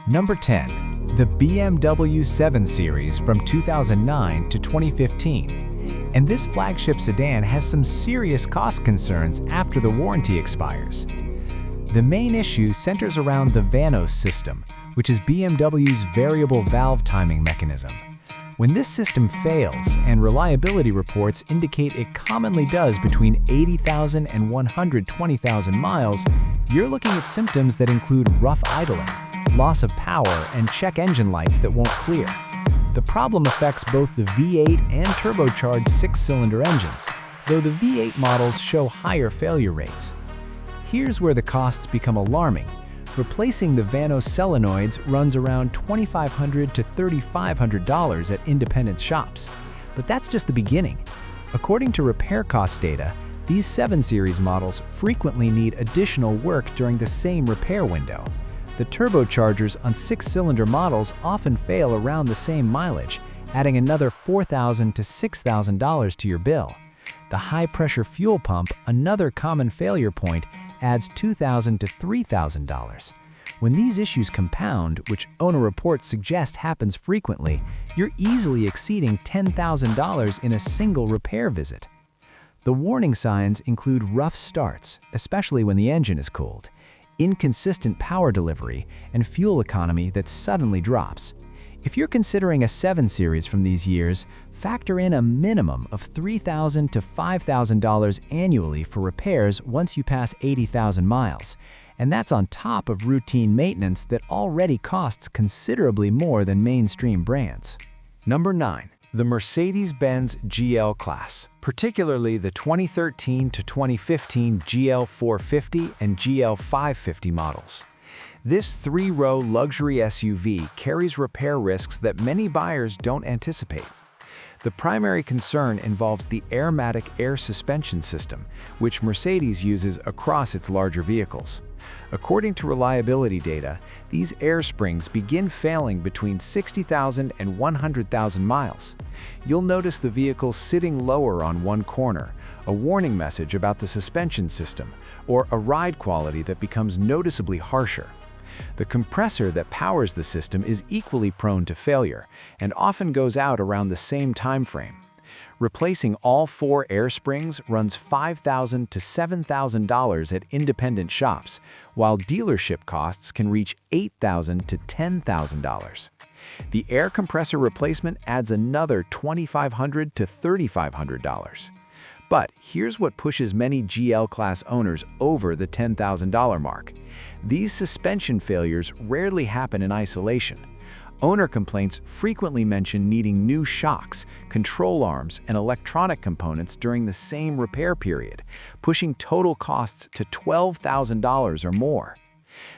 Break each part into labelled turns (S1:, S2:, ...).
S1: Number 10. The BMW 7 Series from 2009 to 2015. And this flagship sedan has some serious cost concerns after the warranty expires. The main issue centers around the VANOS system, which is BMW's variable valve timing mechanism. When this system fails, and reliability reports indicate it commonly does between 80,000 and 120,000 miles, you're looking at symptoms that include rough idling, loss of power, and check engine lights that won't clear. The problem affects both the V8 and turbocharged six-cylinder engines, though the V8 models show higher failure rates. Here's where the costs become alarming. Replacing the VANOS solenoids runs around $2,500 to $3,500 at independent shops. But that's just the beginning. According to repair cost data, these 7 Series models frequently need additional work during the same repair window. The turbochargers on six-cylinder models often fail around the same mileage, adding another $4,000 to $6,000 to your bill. The high-pressure fuel pump, another common failure point, adds $2,000 to $3,000. When these issues compound, which owner reports suggest happens frequently, you're easily exceeding $10,000 in a single repair visit. The warning signs include rough starts, especially when the engine is cooled, inconsistent power delivery, and fuel economy that suddenly drops. If you're considering a 7 Series from these years, factor in a minimum of $3,000 to $5,000 annually for repairs once you pass 80,000 miles. And that's on top of routine maintenance that already costs considerably more than mainstream brands. Number 9. The Mercedes-Benz GL Class, particularly the 2013 to 2015 GL 450 and GL 550 models. This 3-row luxury SUV carries repair risks that many buyers don't anticipate. The primary concern involves the Airmatic air suspension system, which Mercedes uses across its larger vehicles. According to reliability data, these air springs begin failing between 60,000 and 100,000 miles. You'll notice the vehicle sitting lower on one corner, a warning message about the suspension system, or a ride quality that becomes noticeably harsher. The compressor that powers the system is equally prone to failure and often goes out around the same time frame. Replacing all 4 air springs runs $5,000 to $7,000 at independent shops, while dealership costs can reach $8,000 to $10,000. The air compressor replacement adds another $2,500 to $3,500. But here's what pushes many GL Class owners over the $10,000 mark. These suspension failures rarely happen in isolation. Owner complaints frequently mention needing new shocks, control arms, and electronic components during the same repair period, pushing total costs to $12,000 or more.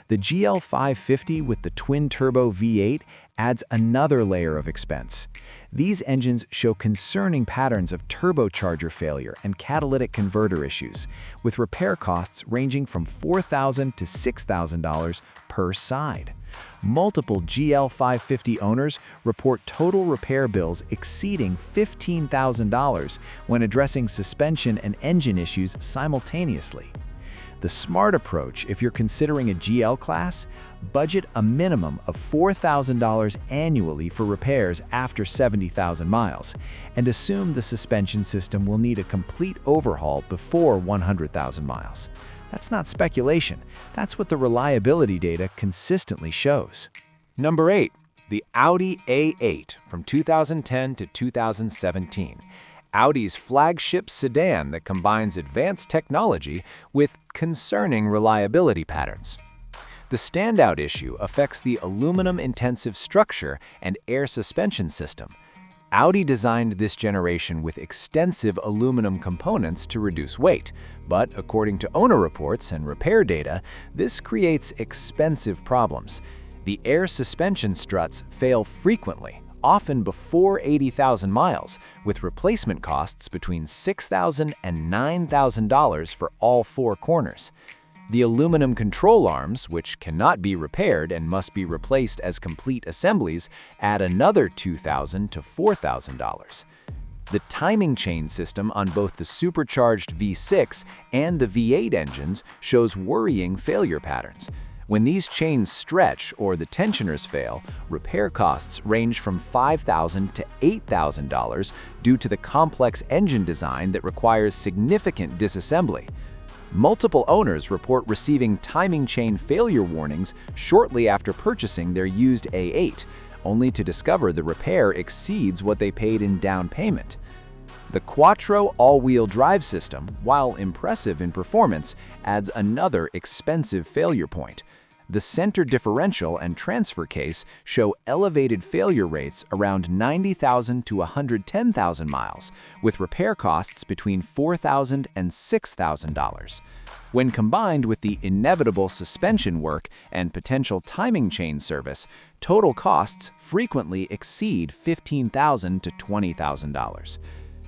S1: The GL 550 with the twin-turbo V8 adds another layer of expense. These engines show concerning patterns of turbocharger failure and catalytic converter issues, with repair costs ranging from $4,000 to $6,000 per side. Multiple GL 550 owners report total repair bills exceeding $15,000 when addressing suspension and engine issues simultaneously. The smart approach, if you're considering a GL Class, budget a minimum of $4,000 annually for repairs after 70,000 miles, and assume the suspension system will need a complete overhaul before 100,000 miles. That's not speculation. That's what the reliability data consistently shows. Number 8. The Audi A8 from 2010 to 2017. Audi's flagship sedan that combines advanced technology with concerning reliability patterns. The standout issue affects the aluminum-intensive structure and air suspension system. Audi designed this generation with extensive aluminum components to reduce weight, but according to owner reports and repair data, this creates expensive problems. The air suspension struts fail frequently, often before 80,000 miles, with replacement costs between $6,000 and $9,000 for all 4 corners. The aluminum control arms, which cannot be repaired and must be replaced as complete assemblies, add another $2,000 to $4,000. The timing chain system on both the supercharged V6 and the V8 engines shows worrying failure patterns. When these chains stretch or the tensioners fail, repair costs range from $5,000 to $8,000 due to the complex engine design that requires significant disassembly. Multiple owners report receiving timing chain failure warnings shortly after purchasing their used A8, only to discover the repair exceeds what they paid in down payment. The Quattro all-wheel drive system, while impressive in performance, adds another expensive failure point. The center differential and transfer case show elevated failure rates around 90,000 to 110,000 miles, with repair costs between $4,000 and $6,000. When combined with the inevitable suspension work and potential timing chain service, total costs frequently exceed $15,000 to $20,000.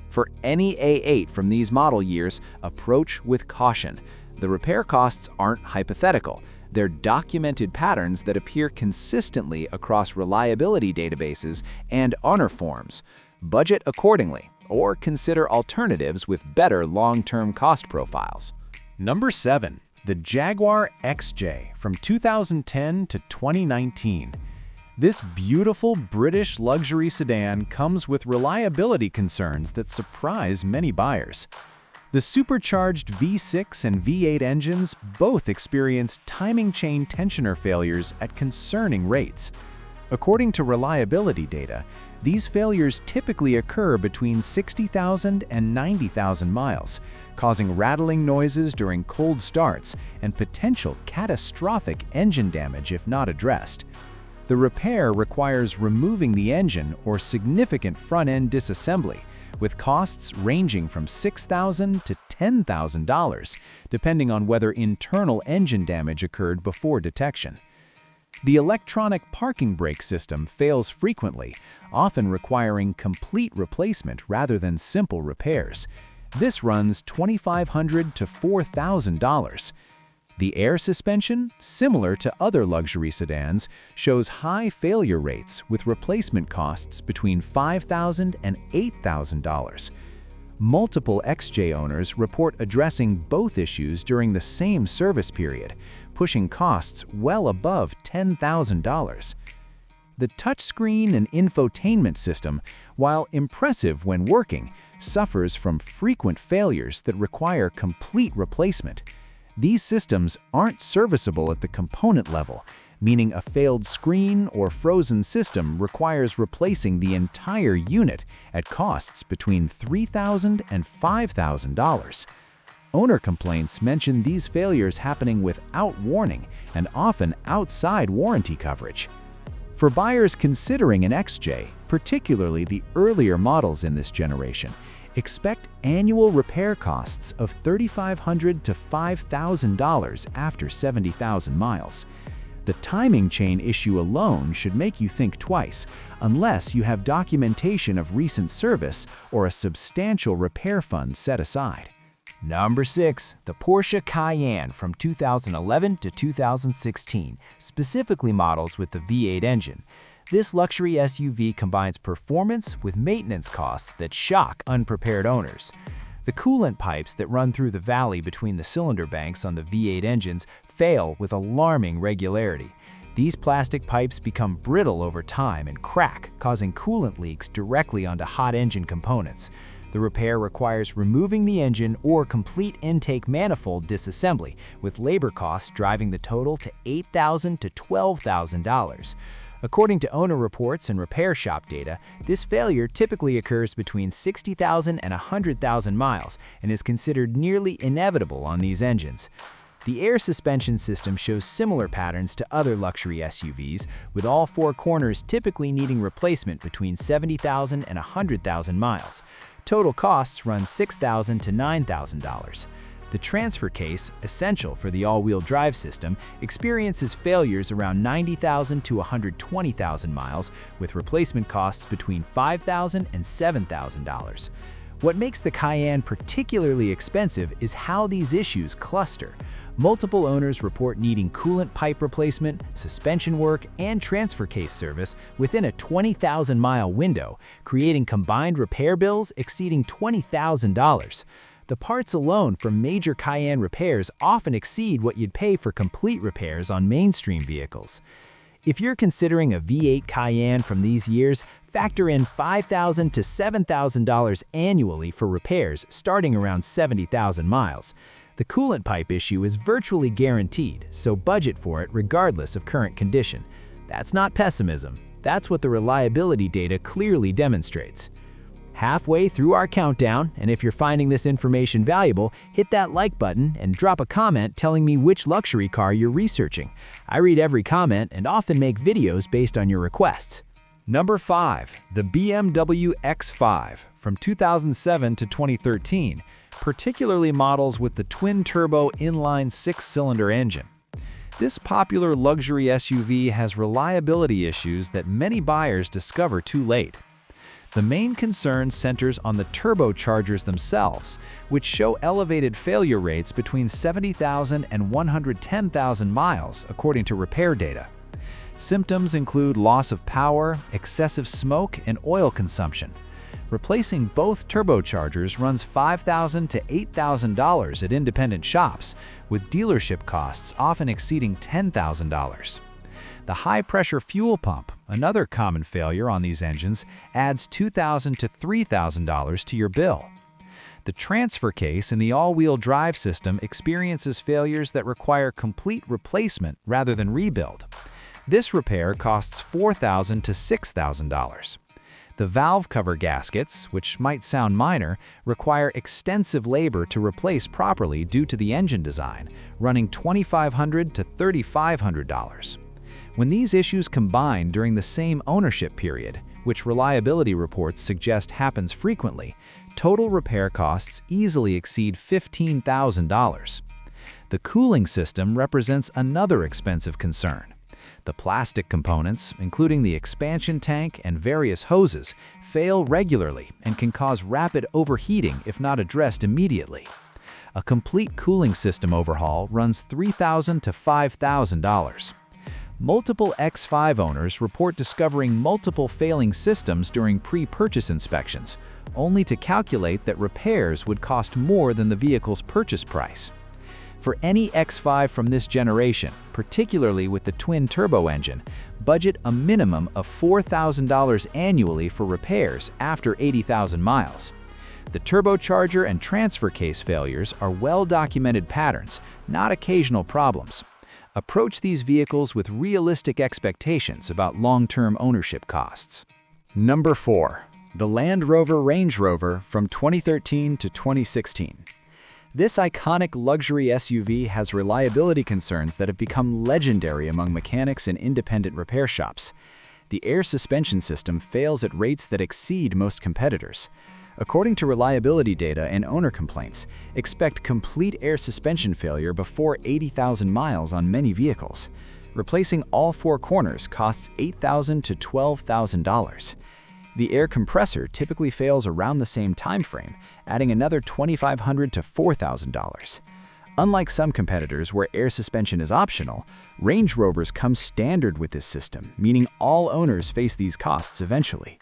S1: For any A8 from these model years, approach with caution. The repair costs aren't hypothetical. They're documented patterns that appear consistently across reliability databases and owner forms. Budget accordingly, or consider alternatives with better long-term cost profiles.
S2: Number 7. The Jaguar XJ from 2010 to 2019. This beautiful British luxury sedan comes with reliability concerns that surprise many buyers. The supercharged V6 and V8 engines both experience timing chain tensioner failures at concerning rates. According to reliability data, these failures typically occur between 60,000 and 90,000 miles, causing rattling noises during cold starts and potential catastrophic engine damage if not addressed. The repair requires removing the engine or significant front-end disassembly, with costs ranging from $6,000 to $10,000, depending on whether internal engine damage occurred before detection. The electronic parking brake system fails frequently, often requiring complete replacement rather than simple repairs. This runs $2,500 to $4,000. The air suspension, similar to other luxury sedans, shows high failure rates with replacement costs between $5,000 and $8,000. Multiple XJ owners report addressing both issues during the same service period, pushing costs well above $10,000. The touchscreen and infotainment system, while impressive when working, suffers from frequent failures that require complete replacement. These systems aren't serviceable at the component level, meaning a failed screen or frozen system requires replacing the entire unit at costs between $3,000 and $5,000. Owner complaints mention these failures happening without warning and often outside warranty coverage. For buyers considering an XJ, particularly the earlier models in this generation, expect annual repair costs of $3,500 to $5,000 after 70,000 miles. The timing chain issue alone should make you think twice, unless you have documentation of recent service or a substantial repair fund set aside.
S1: Number 6. The Porsche Cayenne from 2011 to 2016, specifically models with the V8 engine. This luxury SUV combines performance with maintenance costs that shock unprepared owners. The coolant pipes that run through the valley between the cylinder banks on the V8 engines fail with alarming regularity. These plastic pipes become brittle over time and crack, causing coolant leaks directly onto hot engine components. The repair requires removing the engine or complete intake manifold disassembly, with labor costs driving the total to $8,000 to $12,000. According to owner reports and repair shop data, this failure typically occurs between 60,000 and 100,000 miles and is considered nearly inevitable on these engines. The air suspension system shows similar patterns to other luxury SUVs, with all four corners typically needing replacement between 70,000 and 100,000 miles. Total costs run $6,000 to $9,000. The transfer case, essential for the all-wheel drive system, experiences failures around 90,000 to 120,000 miles, with replacement costs between $5,000 and $7,000. What makes the Cayenne particularly expensive is how these issues cluster. Multiple owners report needing coolant pipe replacement, suspension work, and transfer case service within a 20,000-mile window, creating combined repair bills exceeding $20,000. The parts alone from major Cayenne repairs often exceed what you'd pay for complete repairs on mainstream vehicles. If you're considering a V8 Cayenne from these years, factor in $5,000 to $7,000 annually for repairs starting around 70,000 miles. The coolant pipe issue is virtually guaranteed, so budget for it regardless of current condition. That's not pessimism. That's what the reliability data clearly demonstrates. Halfway through our countdown, and if you're finding this information valuable, hit that like button and drop a comment telling me which luxury car you're researching. I read every comment and often make videos based on your requests.
S2: Number 5. The BMW X5 from 2007 to 2013, particularly models with the twin-turbo inline 6-cylinder engine. This popular luxury SUV has reliability issues that many buyers discover too late. The main concern centers on the turbochargers themselves, which show elevated failure rates between 70,000 and 110,000 miles, according to repair data. Symptoms include loss of power, excessive smoke, and oil consumption. Replacing both turbochargers runs $5,000 to $8,000 at independent shops, with dealership costs often exceeding $10,000. The high-pressure fuel pump, another common failure on these engines, adds $2,000 to $3,000 to your bill. The transfer case in the all-wheel drive system experiences failures that require complete replacement rather than rebuild. This repair costs $4,000 to $6,000. The valve cover gaskets, which might sound minor, require extensive labor to replace properly due to the engine design, running $2,500 to $3,500. When these issues combine during the same ownership period, which reliability reports suggest happens frequently, total repair costs easily exceed $15,000. The cooling system represents another expensive concern. The plastic components, including the expansion tank and various hoses, fail regularly and can cause rapid overheating if not addressed immediately. A complete cooling system overhaul runs $3,000 to $5,000. Multiple X5 owners report discovering multiple failing systems during pre-purchase inspections, only to calculate that repairs would cost more than the vehicle's purchase price. For any X5 from this generation, particularly with the twin-turbo engine, budget a minimum of $4,000 annually for repairs after 80,000 miles. The turbocharger and transfer case failures are well-documented patterns, not occasional problems. Approach these vehicles with realistic expectations about long-term ownership costs. Number 4. The Land Rover Range Rover from 2013 to 2016. This iconic luxury SUV has reliability concerns that have become legendary among mechanics and independent repair shops. The air suspension system fails at rates that exceed most competitors. According to reliability data and owner complaints, expect complete air suspension failure before 80,000 miles on many vehicles. Replacing all 4 corners costs $8,000 to $12,000. The air compressor typically fails around the same time frame, adding another $2,500 to $4,000. Unlike some competitors where air suspension is optional, Range Rovers come standard with this system, meaning all owners face these costs eventually.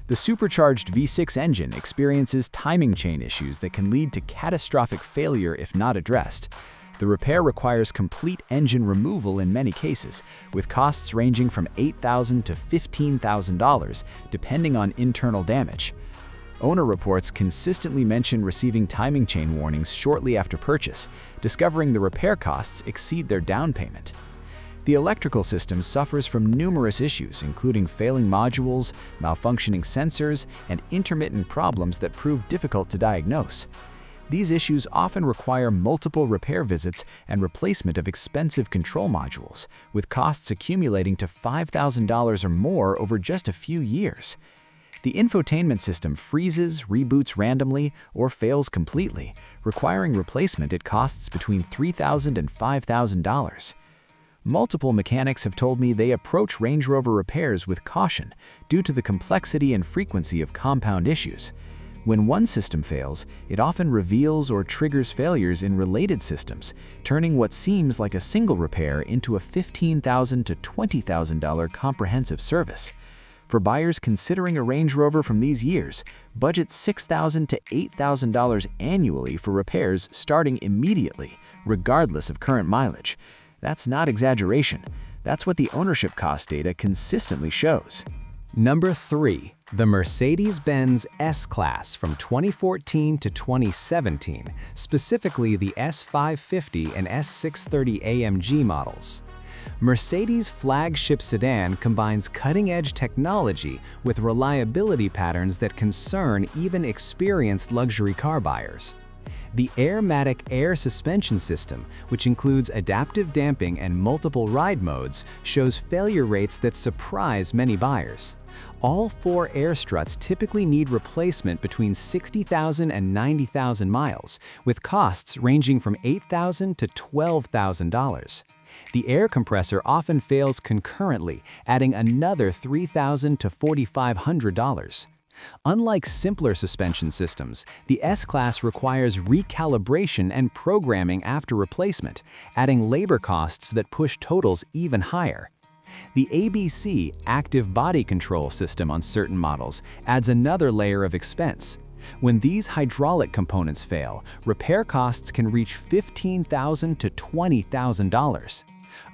S2: The supercharged V6 engine experiences timing chain issues that can lead to catastrophic failure if not addressed. The repair requires complete engine removal in many cases, with costs ranging from $8,000 to $15,000, depending on internal damage. Owner reports consistently mention receiving timing chain warnings shortly after purchase, discovering the repair costs exceed their down payment. The electrical system suffers from numerous issues, including failing modules, malfunctioning sensors, and intermittent problems that prove difficult to diagnose. These issues often require multiple repair visits and replacement of expensive control modules, with costs accumulating to $5,000 or more over just a few years. The infotainment system freezes, reboots randomly, or fails completely, requiring replacement at costs between $3,000 and $5,000. Multiple mechanics have told me they approach Range Rover repairs with caution due to the complexity and frequency of compound issues. When one system fails, it often reveals or triggers failures in related systems, turning what seems like a single repair into a $15,000 to $20,000 comprehensive service. For buyers considering a Range Rover from these years, budget $6,000 to $8,000 annually for repairs starting immediately, regardless of current mileage. That's not exaggeration. That's what the ownership cost data consistently shows.
S1: Number 3. The Mercedes-Benz S-Class from 2014 to 2017, specifically the S550 and S630 AMG models. Mercedes' flagship sedan combines cutting-edge technology with reliability patterns that concern even experienced luxury car buyers. The Airmatic air suspension system, which includes adaptive damping and multiple ride modes, shows failure rates that surprise many buyers. All 4 air struts typically need replacement between 60,000 and 90,000 miles, with costs ranging from $8,000 to $12,000. The air compressor often fails concurrently, adding another $3,000 to $4,500. Unlike simpler suspension systems, the S-Class requires recalibration and programming after replacement, adding labor costs that push totals even higher. The ABC active body control system on certain models adds another layer of expense. When these hydraulic components fail, repair costs can reach $15,000 to $20,000.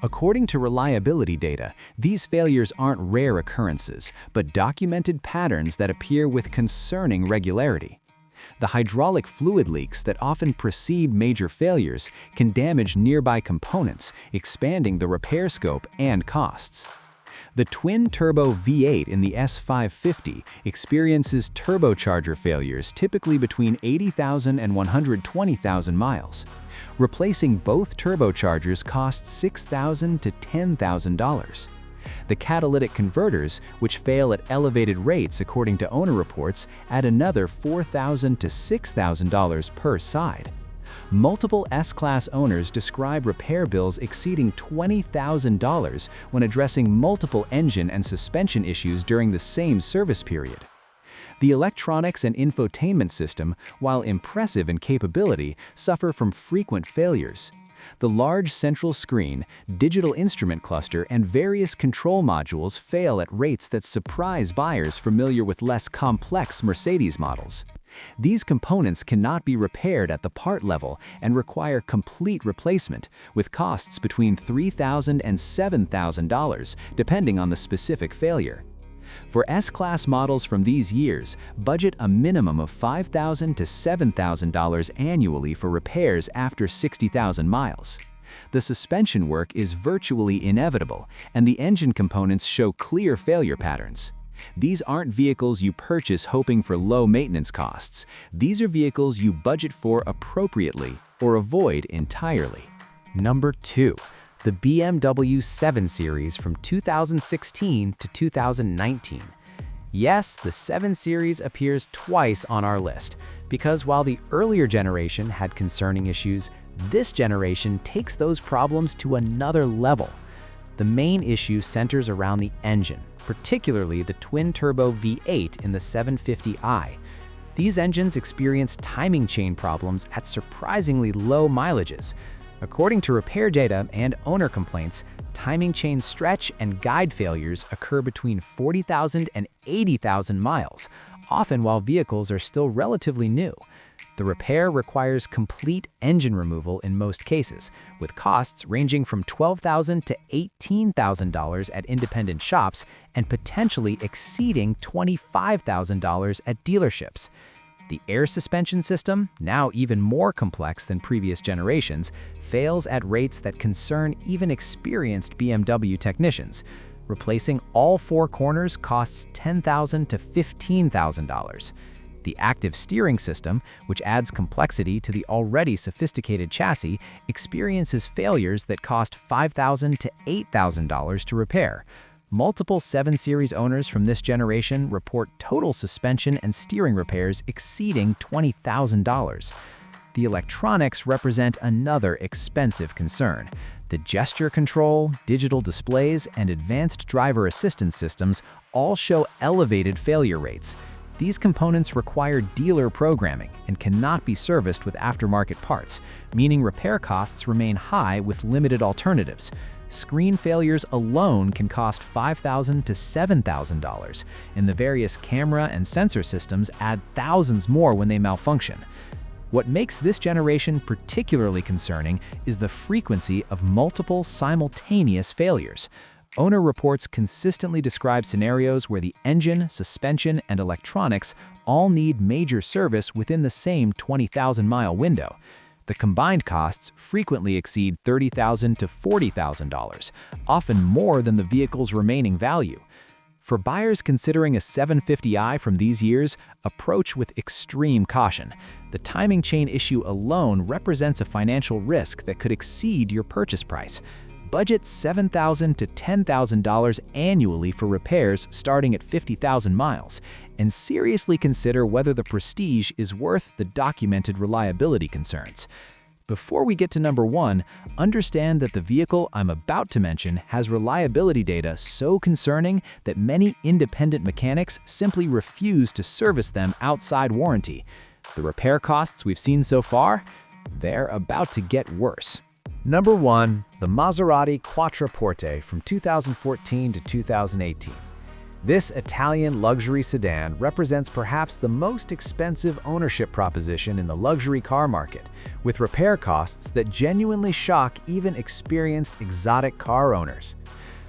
S1: According to reliability data, these failures aren't rare occurrences, but documented patterns that appear with concerning regularity. The hydraulic fluid leaks that often precede major failures can damage nearby components, expanding the repair scope and costs. The twin-turbo V8 in the S550 experiences turbocharger failures typically between 80,000 and 120,000 miles. Replacing both turbochargers costs $6,000 to $10,000. The catalytic converters, which fail at elevated rates according to owner reports, add another $4,000 to $6,000 per side. Multiple S-Class owners describe repair bills exceeding $20,000 when addressing multiple engine and suspension issues during the same service period. The electronics and infotainment system, while impressive in capability, suffer from frequent failures. The large central screen, digital instrument cluster, and various control modules fail at rates that surprise buyers familiar with less complex Mercedes models. These components cannot be repaired at the part level and require complete replacement, with costs between $3,000 and $7,000, depending on the specific failure. For S-Class models from these years, budget a minimum of $5,000 to $7,000 annually for repairs after 60,000 miles. The suspension work is virtually inevitable, and the engine components show clear failure patterns. These aren't vehicles you purchase hoping for low maintenance costs. These are vehicles you budget for appropriately or avoid entirely.
S3: Number 2. The BMW 7 Series from 2016 to 2019. Yes, the 7 Series appears twice on our list, because while the earlier generation had concerning issues, this generation takes those problems to another level. The main issue centers around the engine, particularly the twin-turbo V8 in the 750i. These engines experience timing chain problems at surprisingly low mileages. According to repair data and owner complaints, timing chain stretch and guide failures occur between 40,000 and 80,000 miles, often while vehicles are still relatively new. The repair requires complete engine removal in most cases, with costs ranging from $12,000 to $18,000 at independent shops and potentially exceeding $25,000 at dealerships. The air suspension system, now even more complex than previous generations, fails at rates that concern even experienced BMW technicians. Replacing all 4 corners costs $10,000 to $15,000. The active steering system, which adds complexity to the already sophisticated chassis, experiences failures that cost $5,000 to $8,000 to repair. Multiple 7 Series owners from this generation report total suspension and steering repairs exceeding $20,000. The electronics represent another expensive concern. The gesture control, digital displays, and advanced driver assistance systems all show elevated failure rates. These components require dealer programming and cannot be serviced with aftermarket parts, meaning repair costs remain high with limited alternatives. Screen failures alone can cost $5,000 to $7,000, and the various camera and sensor systems add thousands more when they malfunction. What makes this generation particularly concerning is the frequency of multiple simultaneous failures. Owner reports consistently describe scenarios where the engine, suspension, and electronics all need major service within the same 20,000-mile window. The combined costs frequently exceed $30,000 to $40,000, often more than the vehicle's remaining value. For buyers considering a 750i from these years, approach with extreme caution. The timing chain issue alone represents a financial risk that could exceed your purchase price. Budget $7,000 to $10,000 annually for repairs starting at 50,000 miles, and seriously consider whether the Prestige is worth the documented reliability concerns. Before we get to number 1, understand that the vehicle I'm about to mention has reliability data so concerning that many independent mechanics simply refuse to service them outside warranty. The repair costs we've seen so far, they're about to get worse.
S2: Number 1, the Maserati Quattroporte from 2014 to 2018. This Italian luxury sedan represents perhaps the most expensive ownership proposition in the luxury car market, with repair costs that genuinely shock even experienced exotic car owners.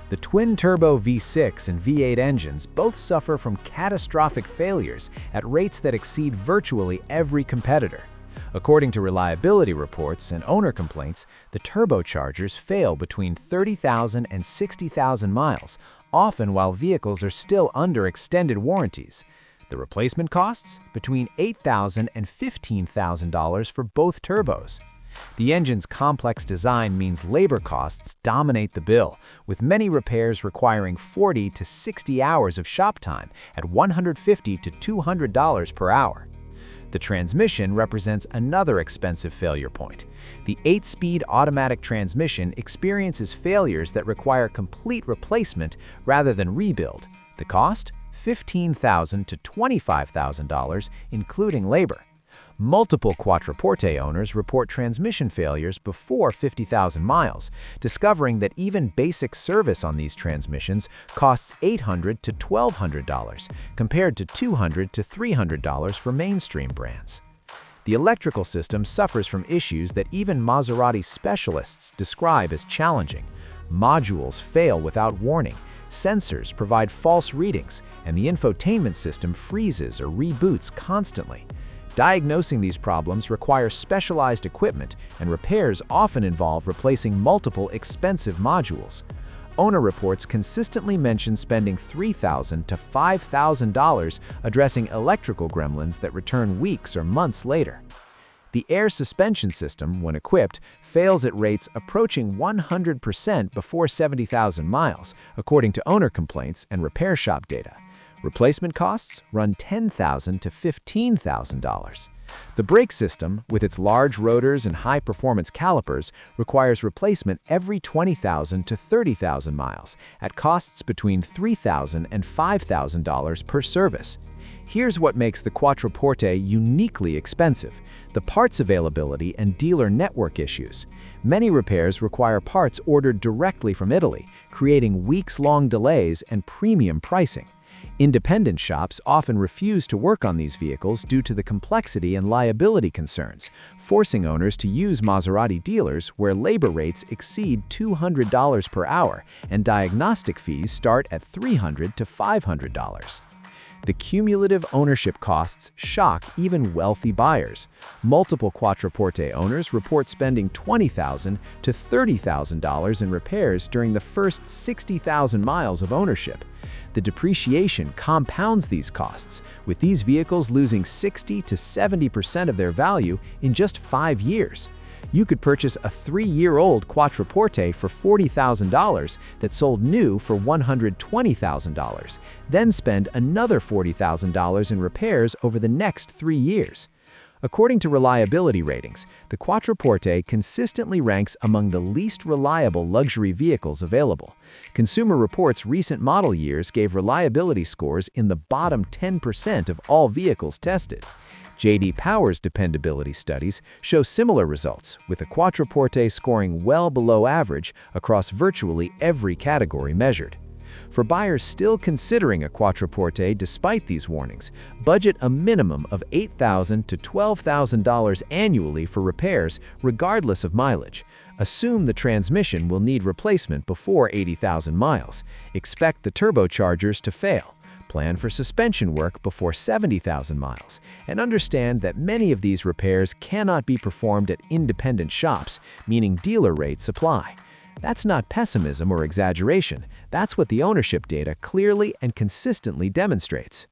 S2: The twin-turbo V6 and V8 engines both suffer from catastrophic failures at rates that exceed virtually every competitor. According to reliability reports and owner complaints, the turbochargers fail between 30,000 and 60,000 miles, often while vehicles are still under extended warranties. The replacement costs? Between $8,000 and $15,000 for both turbos. The engine's complex design means labor costs dominate the bill, with many repairs requiring 40 to 60 hours of shop time at $150 to $200 per hour. The transmission represents another expensive failure point. The 8-speed automatic transmission experiences failures that require complete replacement rather than rebuild. The cost? $15,000 to $25,000, including labor. Multiple Quattroporte owners report transmission failures before 50,000 miles, discovering that even basic service on these transmissions costs $800 to $1,200, compared to $200 to $300 for mainstream brands. The electrical system suffers from issues that even Maserati specialists describe as challenging. Modules fail without warning, sensors provide false readings, and the infotainment system freezes or reboots constantly. Diagnosing these problems requires specialized equipment, and repairs often involve replacing multiple expensive modules. Owner reports consistently mention spending $3,000 to $5,000 addressing electrical gremlins that return weeks or months later. The air suspension system, when equipped, fails at rates approaching 100% before 70,000 miles, according to owner complaints and repair shop data. Replacement costs run $10,000 to $15,000. The brake system, with its large rotors and high-performance calipers, requires replacement every 20,000 to 30,000 miles, at costs between $3,000 and $5,000 per service. Here's what makes the Quattroporte uniquely expensive: the parts availability and dealer network issues. Many repairs require parts ordered directly from Italy, creating weeks-long delays and premium pricing. Independent shops often refuse to work on these vehicles due to the complexity and liability concerns, forcing owners to use Maserati dealers where labor rates exceed $200 per hour and diagnostic fees start at $300 to $500. The cumulative ownership costs shock even wealthy buyers. Multiple Quattroporte owners report spending $20,000 to $30,000 in repairs during the first 60,000 miles of ownership. The depreciation compounds these costs, with these vehicles losing 60 to 70% of their value in just 5 years. You could purchase a 3-year-old Quattroporte for $40,000 that sold new for $120,000, then spend another $40,000 in repairs over the next 3 years. According to reliability ratings, the Quattroporte consistently ranks among the least reliable luxury vehicles available. Consumer Reports' recent model years gave reliability scores in the bottom 10% of all vehicles tested. J.D. Power's dependability studies show similar results, with a Quattroporte scoring well below average across virtually every category measured. For buyers still considering a Quattroporte despite these warnings, budget a minimum of $8,000 to $12,000 annually for repairs regardless of mileage. Assume the transmission will need replacement before 80,000 miles. Expect the turbochargers to fail. Plan for suspension work before 70,000 miles, and understand that many of these repairs cannot be performed at independent shops, meaning dealer rate supply. That's not pessimism or exaggeration. That's what the ownership data clearly and consistently demonstrates.